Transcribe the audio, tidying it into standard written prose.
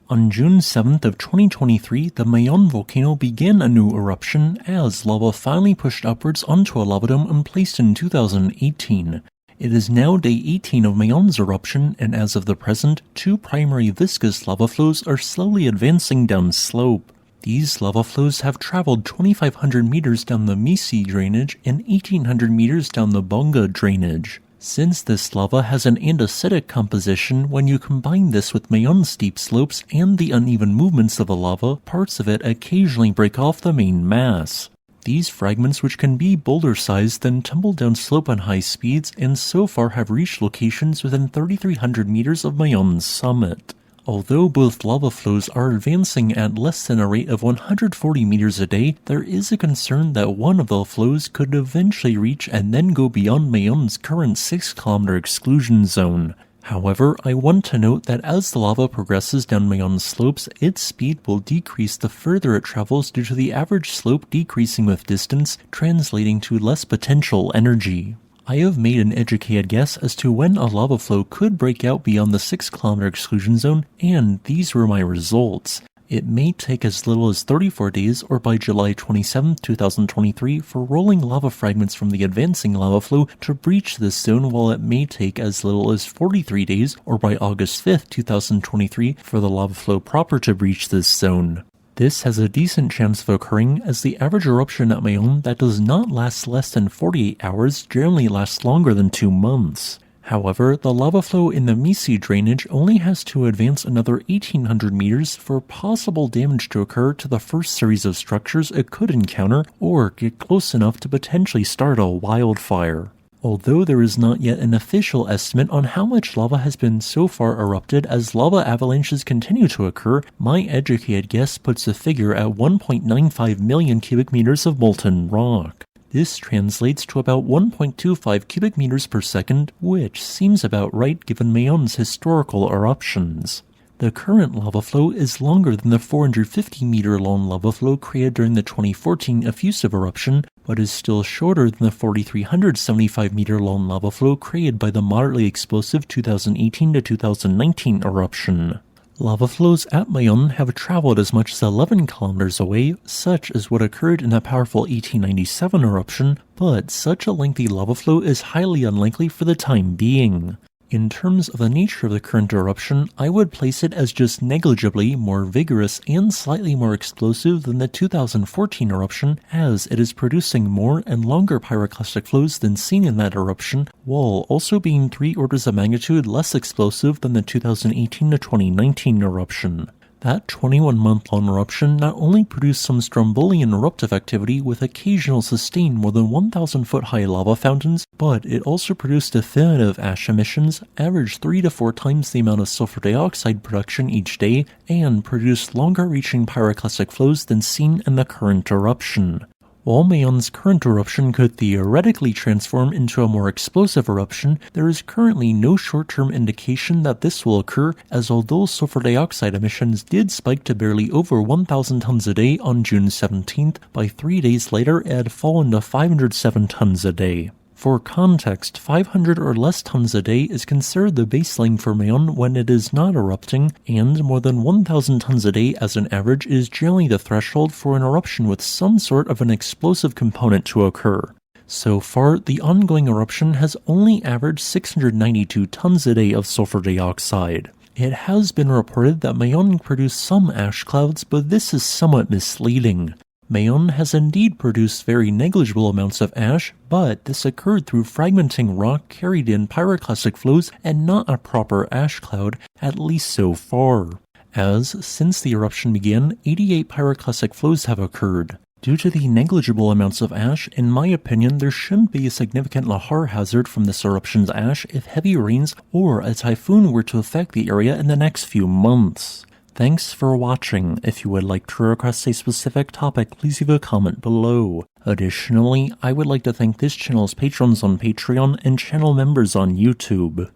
On June 7th of 2023, the Mayon volcano began a new eruption as lava finally pushed upwards onto a lava dome and placed in 2018. It is now day 18 of Mayon's eruption, and as of the present, two primary viscous lava flows are slowly advancing down slope. These lava flows have traveled 2,500 meters down the Mi-isi drainage and 1,800 meters down the Bonga drainage. Since this lava has an andesitic composition, when you combine this with Mayon's steep slopes and the uneven movements of the lava, parts of it occasionally break off the main mass. These fragments, which can be boulder-sized, then tumble down slope on high speeds and so far have reached locations within 3,300 meters of Mayon's summit. Although both lava flows are advancing at less than a rate of 140 meters a day, there is a concern that one of the flows could eventually reach and then go beyond Mayon's current 6-kilometer exclusion zone. However, I want to note that as the lava progresses down Mayon's slopes, its speed will decrease the further it travels due to the average slope decreasing with distance, translating to less potential energy. I have made an educated guess as to when a lava flow could break out beyond the 6-kilometer exclusion zone, and these were my results. It may take as little as 34 days or by July 27, 2023 for rolling lava fragments from the advancing lava flow to breach this zone, while it may take as little as 43 days or by August 5, 2023 for the lava flow proper to breach this zone. This has a decent chance of occurring as the average eruption at Mayon that does not last less than 48 hours generally lasts longer than 2 months. However, the lava flow in the Mi-isi drainage only has to advance another 1,800 meters for possible damage to occur to the first series of structures it could encounter or get close enough to potentially start a wildfire. Although there is not yet an official estimate on how much lava has been so far erupted as lava avalanches continue to occur, my educated guess puts the figure at 1.95 million cubic meters of molten rock. This translates to about 1.25 cubic meters per second, which seems about right given Mayon's historical eruptions. The current lava flow is longer than the 450-meter-long lava flow created during the 2014 effusive eruption, but is still shorter than the 4,375-meter-long lava flow created by the moderately explosive 2018 to 2019 eruption. Lava flows at Mayon have traveled as much as 11 kilometers away, such as what occurred in the powerful 1897 eruption, but such a lengthy lava flow is highly unlikely for the time being. In terms of the nature of the current eruption, I would place it as just negligibly more vigorous and slightly more explosive than the 2014 eruption, as it is producing more and longer pyroclastic flows than seen in that eruption, while also being 3 orders of magnitude less explosive than the 2018 to 2019 eruption. That 21-month-long eruption not only produced some Strombolian eruptive activity with occasional sustained more than 1,000-foot-high lava fountains, but it also produced definitive ash emissions, averaged 3 to 4 times the amount of sulfur dioxide production each day, and produced longer-reaching pyroclastic flows than seen in the current eruption. While Mayon's current eruption could theoretically transform into a more explosive eruption, there is currently no short-term indication that this will occur, as although sulfur dioxide emissions did spike to barely over 1,000 tons a day on June 17th, by 3 days later it had fallen to 507 tons a day. For context, 500 or less tons a day is considered the baseline for Mayon when it is not erupting, and more than 1,000 tons a day as an average is generally the threshold for an eruption with some sort of an explosive component to occur. So far, the ongoing eruption has only averaged 692 tons a day of sulfur dioxide. It has been reported that Mayon produced some ash clouds, but this is somewhat misleading. Mayon has indeed produced very negligible amounts of ash, but this occurred through fragmenting rock carried in pyroclastic flows and not a proper ash cloud, at least so far. As, since the eruption began, 88 pyroclastic flows have occurred. Due to the negligible amounts of ash, in my opinion, there shouldn't be a significant lahar hazard from this eruption's ash if heavy rains or a typhoon were to affect the area in the next few months. Thanks for watching. If you would like to request a specific topic, please leave a comment below. Additionally, I would like to thank this channel's patrons on Patreon and channel members on YouTube.